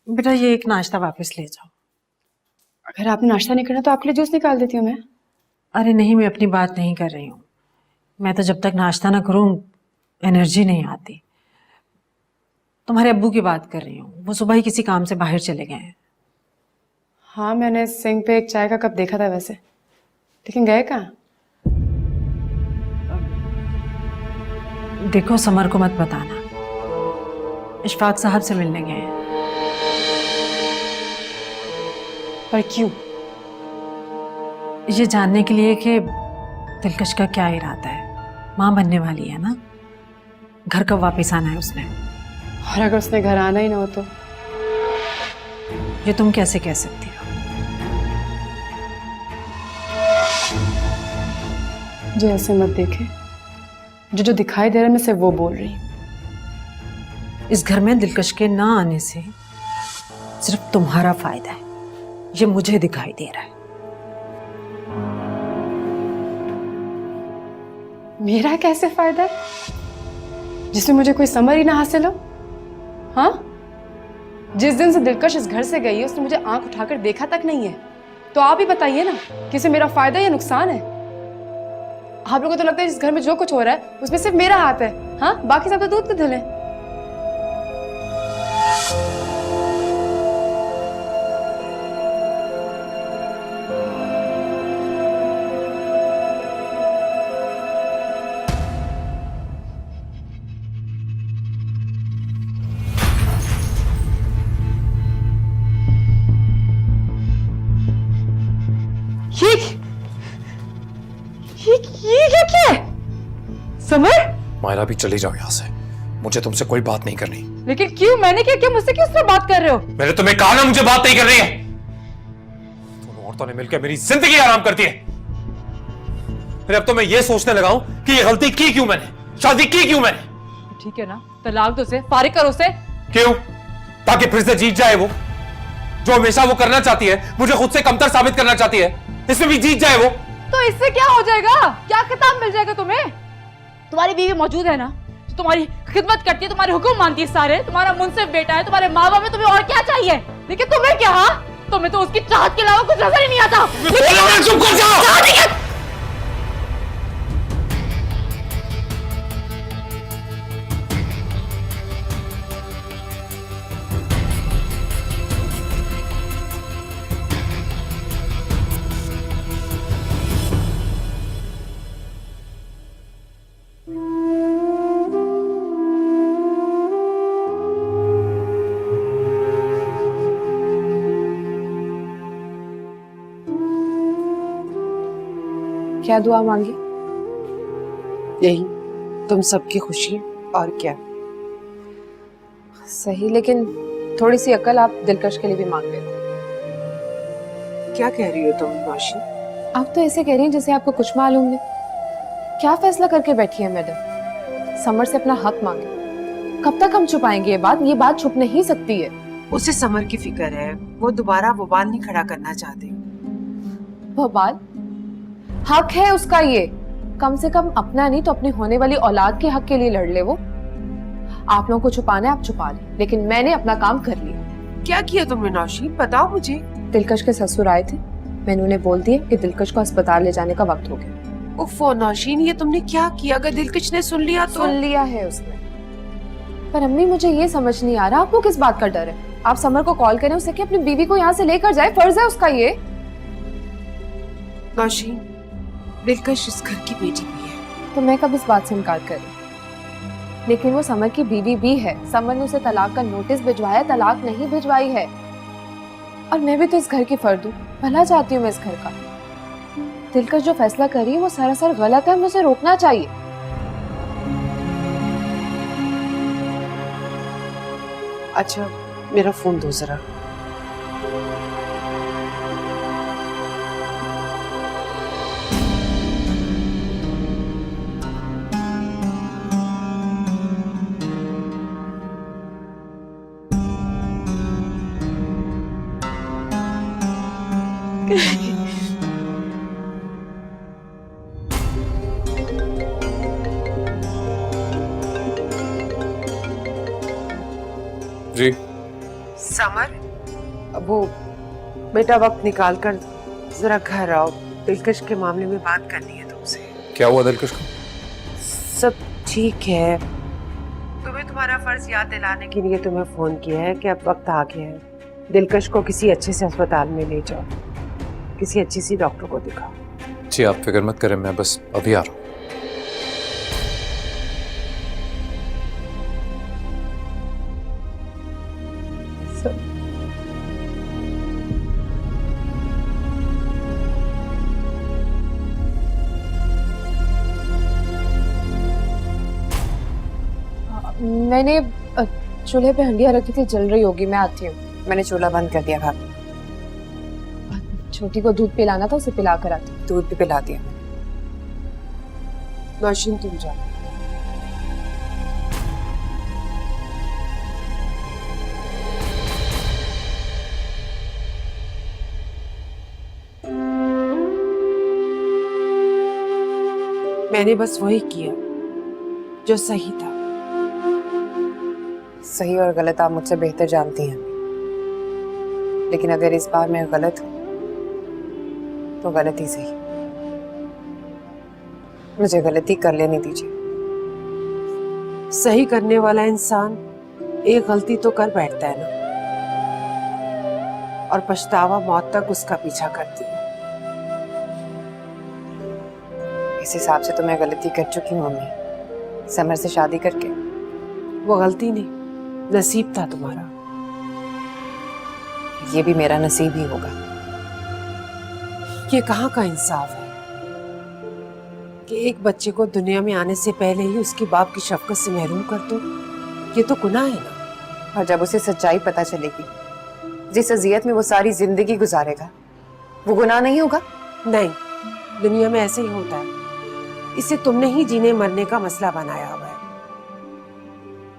बेटा ये एक नाश्ता वापस ले जाओ। अगर आपने नाश्ता नहीं करना तो आपके लिए जूस निकाल देती हूँ मैं। अरे नहीं, मैं अपनी बात नहीं कर रही हूँ। मैं तो जब तक नाश्ता ना करूँ एनर्जी नहीं आती। तुम्हारे अब्बू की बात कर रही हूँ, वो सुबह ही किसी काम से बाहर चले गए हैं। हाँ, मैंने सिंक पे एक चाय का कप देखा था वैसे, लेकिन गए कहाँ? देखो समर को मत बताना, इशफाक साहब से मिलने गए हैं। पर क्यों? ये जानने के लिए कि दिलकश का क्या इरादा है। माँ बनने वाली है ना, घर कब वापस आना है उसने। और अगर उसने घर आना ही ना हो तो? ये तुम कैसे कह सकती हो? मुझे ऐसे मत देखे, जो दिखाई दे रहा है मैं सिर्फ वो बोल रही हूँ। इस घर में दिलकश के ना आने से सिर्फ तुम्हारा फायदा है, ये मुझे दिखाई दे रहा है। मेरा कैसे फायदा है जिसमें मुझे कोई समझ ही ना हासिल हो? हाँ, जिस दिन से दिलकश इस घर से गई है उसने मुझे आंख उठाकर देखा तक नहीं है। तो आप ही बताइए ना कि इससे मेरा फायदा या नुकसान है? आप लोगों को तो लगता है इस घर में जो कुछ हो रहा है उसमें सिर्फ मेरा हाथ है। हाँ, बाकी सब तो दूध के धुले। ये क्या है? समर, मायरा भी चली जाओ यहाँ से, मुझे तुमसे कोई बात नहीं करनी। लेकिन क्यों? मैंने क्या किया? मुझसे किस तरह बात कर रहे हो? मैंने तुम्हें कहा ना मुझे बात नहीं करनी है। दोनों औरतों ने मिलकर मेरी जिंदगी आराम कर दी है। फिर अब तो मैं ये सोचने लगा हूं कि ये गलती की क्यों मैंने, शादी की क्यों मैंने। ठीक है ना, तलाक दो उसे, फारिग करो उसे। क्यों? ताकि फिर से जीत जाए वो, जो हमेशा वो करना चाहती है, मुझे खुद से कमतर साबित करना चाहती है। इसमें भी जीत जाए वो। तो इससे क्या हो जाएगा? क्या खिताब मिल जाएगा तुम्हें? तुम्हारी बीवी मौजूद है ना, जो तुम्हारी खिदमत करती है, तुम्हारे हुक्म मानती है सारे, तुम्हारा मुंसिफ बेटा है, तुम्हारे माँ बाप है, तुम्हें और क्या चाहिए? लेकिन तुम्हें क्या? तुम्हें तो उसकी चाहत के अलावा कुछ नजर ही नहीं आता। चुप कर जाओ। क्या दुआ मांगी? यही, तुम सबकी खुशी और क्या। सही, लेकिन थोड़ी सी अकल आप दिलकश के लिए भी मांग लेते। क्या कह रही हो तुम नौशी? आप तो ऐसे कह रही हैं जैसे आपको कुछ मालूम नहीं। क्या फैसला करके बैठी है मैडम? समर से अपना हक मांगे। कब तक हम छुपाएंगे ये बात छुप नहीं सकती है। उसे समर की फिक्र है, वो दोबारा बवाल नहीं खड़ा करना चाहती। बवाल? हक है उसका ये, कम से कम अपना नहीं तो अपनी होने वाली औलाद के हक के लिए लड़ ले वो। आप लोगों को छुपाना है आप छुपा ले, लेकिन मैंने अपना काम कर लिया। क्या किया तुमने नौशी, बताओ मुझे। दिलकश के ससुर आए थे, मैंने उन्हें बोल दिया कि दिलकश को अस्पताल ले जाने का वक्त हो गया। उफ़ो नौशीन, ये तुमने क्या किया? अगर दिलकश ने सुन लिया तो? सुन लिया है उसने। पर अम्मी मुझे ये समझ नहीं आ रहा आपको किस बात का डर है? आप समर को कॉल करें उसे कि अपनी बीवी को यहाँ से लेकर जाए, फर्ज है उसका ये। नौशीन, दिलकश इस घर की बेटी भी है। तो मैं कब इस बात से इनकार कर रही? लेकिन वो समर की बीवी भी है। समर ने उसे तलाक का नोटिस भिजवाया, तलाक नहीं भिजवाई है। और मैं भी तो इस घर की फर्द हूँ, भला चाहती हूँ मैं इस घर का। दिलकश जो फैसला कर रही है वो सरासर गलत है, मुझे रोकना चाहिए। अच्छा मेरा फोन दो जरा। जी समर, वो बेटा वक्त निकाल कर जरा घर आओ, दिलकश के मामले में बात करनी है तुमसे। क्या हुआ दिलकश को? सब ठीक है। तुम्हें तुम्हारा फर्ज याद दिलाने के लिए तुम्हें फोन किया है कि अब वक्त आ गया है, दिलकश को किसी अच्छे से अस्पताल में ले जाओ, किसी अच्छी सी डॉक्टर को दिखाओ। जी आप फिक्र मत करें, मैं बस अभी आ रहा हूँ। मैंने चूल्हे पे हंडिया रखी थी, जल रही होगी, मैं आती हूँ। मैंने चूल्हा बंद कर दिया भाभी। छोटी को दूध पिलाना था, उसे पिला कर आती हूँ। दूध भी पिला दिया। नौशीन तुम जाओ। मैंने बस वही किया जो सही था। सही और गलत आप मुझसे बेहतर जानती हैं, लेकिन अगर इस बार मैं गलत हूं तो गलत ही सही। मुझे गलती कर लेने दीजिए। सही करने वाला इंसान एक गलती तो कर बैठता है ना, और पछतावा मौत तक उसका पीछा करती है। इस हिसाब से तो मैं गलती कर चुकी हूँ मम्मी, समर से शादी करके। वो गलती नहीं, नसीब था तुम्हारा। ये भी मेरा नसीब ही होगा। ये कहाँ का इंसाफ है कि एक बच्चे को दुनिया में आने से पहले ही उसके बाप की शफकत से महरूम कर दो? ये तो गुनाह है ना। और जब उसे सच्चाई पता चलेगी, जिस अजियत में वो सारी जिंदगी गुजारेगा, वो गुनाह नहीं होगा? नहीं, दुनिया में ऐसे ही होता है। इसे तुमने ही जीने मरने का मसला बनाया हुआ है।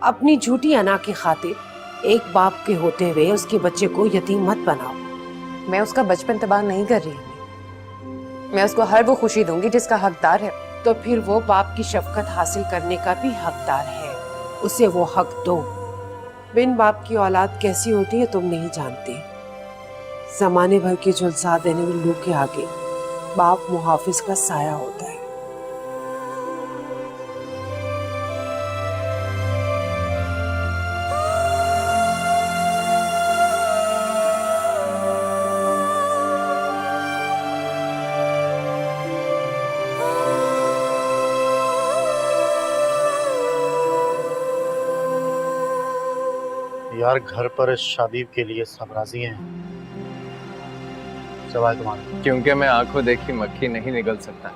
अपनी झूठी अना की खातिर एक बाप के होते हुए उसके बच्चे को यतीम मत बनाओ। मैं उसका बचपन तबाह नहीं कर रही हूँ। मैं उसको हर वो खुशी दूंगी जिसका हकदार है। तो फिर वो बाप की शफकत हासिल करने का भी हकदार है। उसे वो हक दो। बिन बाप की औलाद कैसी होती है तुम नहीं जानते। जमाने भर के झुलसा देने वाले लोग के आगे बाप मुहाफिज का साया होता है। यार घर पर इस शादी के लिए सब राजी हैं, सवाल तुम्हारा। क्योंकि मैं आंखों देखी मक्खी नहीं निगल सकता।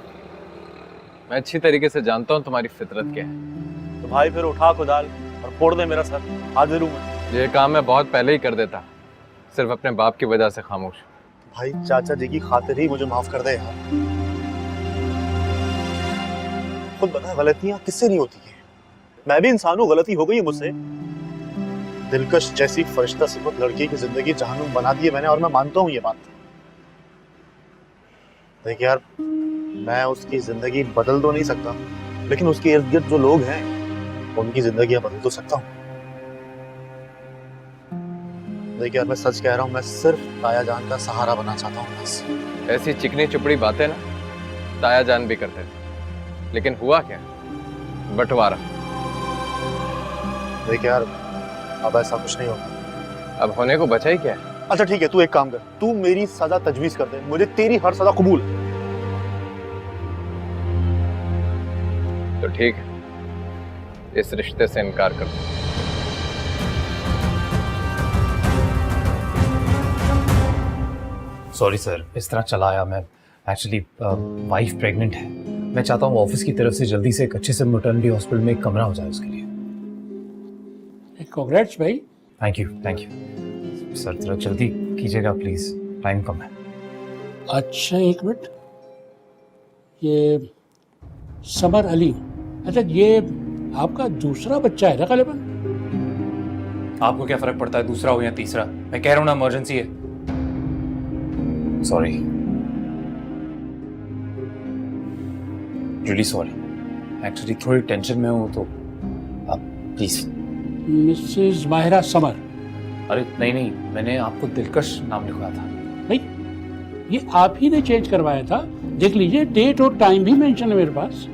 मैं अच्छी तरीके से जानता हूँ तुम्हारी फितरत क्या है। तो भाई फिर उठा कुदाल और फोड़ दे मेरा सर, हाजिर हूं मैं। ये काम मैं बहुत पहले ही कर देता, सिर्फ अपने बाप की वजह से खामोश। भाई चाचा जी की खातिर ही मुझे माफ कर दे यार। खुद बता, गलतियां किससे नहीं होती है? मैं भी इंसान हूँ, गलती हो गई है मुझसे। दिलकश जैसी फरिश्ता सिफत लड़की की जिंदगी जहन्नुम बना दी है मैंने, और मैं मानता हूँ ये बात। देख यार, मैं उसकी जिंदगी बदल तो नहीं सकता, लेकिन उसके इर्द गिर्द जो लोग हैं उनकी जिंदगी बदल तो सकता हूँ। देख यार, मैं सच कह रहा हूँ, मैं सिर्फ ताया जान का सहारा बनना चाहता हूँ बस। ऐसी चिकनी चुपड़ी बातें ना ताया जान भी करते थे, लेकिन हुआ क्या? बंटवारा। देख यार, अब ऐसा कुछ नहीं होगा। अब होने को बचा ही क्या है? अच्छा ठीक है, तू एक काम कर, तू मेरी सजा तजवीज कर दे, मुझे तेरी हर सजा कबूल है। तो ठीक है, इस रिश्ते से इनकार कर दो। सॉरी सर, इस तरह चला आया मैं। एक्चुअली वाइफ प्रेग्नेंट है। मैं चाहता हूँ ऑफिस की तरफ से जल्दी से एक अच्छे से मैटरनिटी हॉस्पिटल में एक कमरा हो जाए उसके लिए। कांग्रेट्स भाई। थैंक यू सर, थोड़ा जल्दी कीजिएगा प्लीज, टाइम कम है। अच्छा एक मिनट, ये समर अली, अच्छा ये आपका दूसरा बच्चा है ना गलबन? आपको क्या फर्क पड़ता है दूसरा हो या तीसरा? मैं कह रहा हूं ना, इमरजेंसी है। Sorry, really sorry. एक्चुअली थोड़ी टेंशन में हूँ, तो आप प्लीज। मिसेस माहिरा समर, अरे नहीं नहीं, मैंने आपको दिलकश नाम लिखवाया था। भाई ये आप ही ने चेंज करवाया था, देख लीजिए डेट और टाइम भी मेंशन है मेरे पास।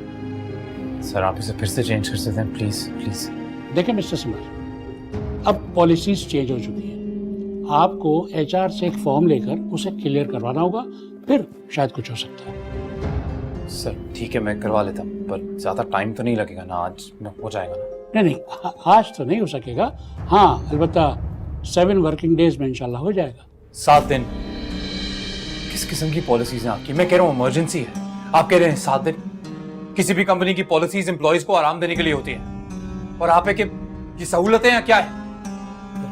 सर आप इसे फिर से चेंज कर सकते हैं प्लीज प्लीज। देखिए मिस्टर समर, अब पॉलिसीज चेंज हो चुकी है, आपको एचआर से एक फॉर्म लेकर उसे क्लियर करवाना होगा, फिर शायद कुछ हो सकता है। सर ठीक है, मैं करवा लेता हूँ, पर ज़्यादा टाइम तो नहीं लगेगा ना, आज में हो जाएगा ना? नहीं आज तो नहीं हो सकेगा, हाँ अलबत्ता 7 वर्किंग डेज में इंशाल्लाह हो जाएगा। 7 दिन? किस किस्म की पॉलिसीज हैं आपकी? मैं कह रहा हूँ इमरजेंसी है, आप कह रहे हैं 7 दिन? किसी भी कंपनी की पॉलिसीज एम्प्लॉयज को आराम देने के लिए होती है, और आप है कि ये सहूलतें हैं क्या है?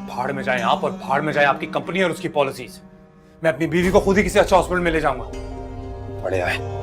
भाड़ में जाए आप, और भाड़ में जाए आपकी कंपनी और उसकी पॉलिसीज। मैं अपनी बीवी को खुद ही किसी अच्छा हॉस्पिटल में ले जाऊंगा। बढ़िया है।